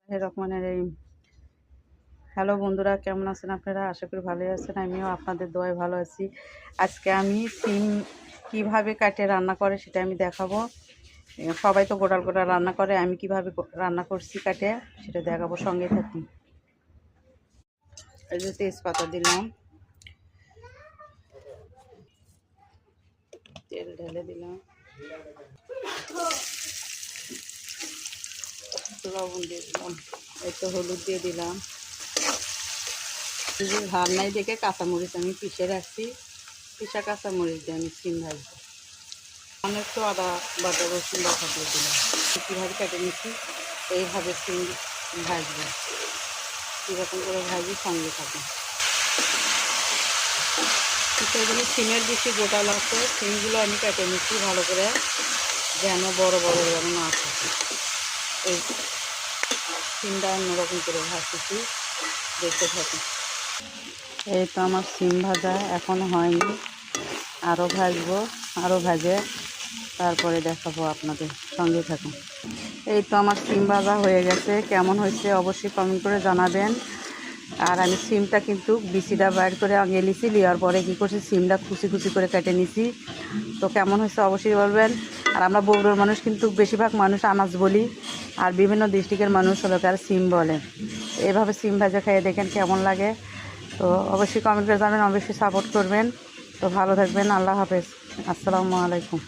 রহমানির রহিম। হ্যালো বন্ধুরা, কেমন আছেন আপনারা? আশা করি ভালোই আছেন। আমিও আপনাদের দোয়ায় ভালো আছি। আজকে আমি সিম কিভাবে কাটে রান্না করে সেটা আমি দেখাবো। সবাই তো গোটাল গোটাল রান্না করে, আমি কিভাবে রান্না করছি কাটে সেটা দেখাবো, সঙ্গে থাকি। এই যে তেজপাতা দিলাম, তেল ঢেলে দিলাম, লবণ দিয়ে দিলাম, একটু হলুদ দিয়ে দিলাম। ঝাল নাই দেখে কাঁচামরিচ আমি পিষে রাখছি, পিষা কাঁচামরিচ দিয়ে আমি সিম ভাজবো। আমি একটু আদা বাটা রসুন বাটা দিয়ে দিলাম। কীভাবে কেটে নিচ্ছি এইভাবে সিম ভাজবো, কীরকম করে ভাজি সঙ্গে থাকুন। সেগুলো সিমের বেশি গোটাল আছে, সিমগুলো আমি কেটে নিচ্ছি ভালো করে, যেন বড় বড় যেন না থাকে। এই সিমটা অন্যরকম করে ভাজতেছি, দেখতে থাকি। এই তো আমার সিম ভাজা এখনও হয়নি, আরও ভাজবো, আরও ভাজে তারপরে দেখাবো আপনাদের, সঙ্গে থাকুন। এই তো আমার সিম ভাজা হয়ে গেছে, কেমন হয়েছে অবশ্যই কমেন্ট করে জানাবেন। আর আমি সিমটা কিন্তু বিচিটা বাইর করে আগে নিছি, নেওয়ার পরে কী করছি সিমটা কুচি কুচি করে কেটে নিছি। তো কেমন হয়েছে অবশ্যই বলবেন। আর আমরা বগুড়ার মানুষ কিন্তু বেশিরভাগ মানুষ আনাজ বলি, আর বিভিন্ন ডিস্ট্রিক্টের মানুষ হলো তার সিম বলে। এভাবে সিম ভাজা খেয়ে দেখেন কেমন লাগে। তো অবশ্যই কমেন্ট করে জানাবেন, অবশ্যই সাপোর্ট করবেন। তো ভালো থাকবেন, আল্লাহ হাফেজ, আসসালামু আলাইকুম।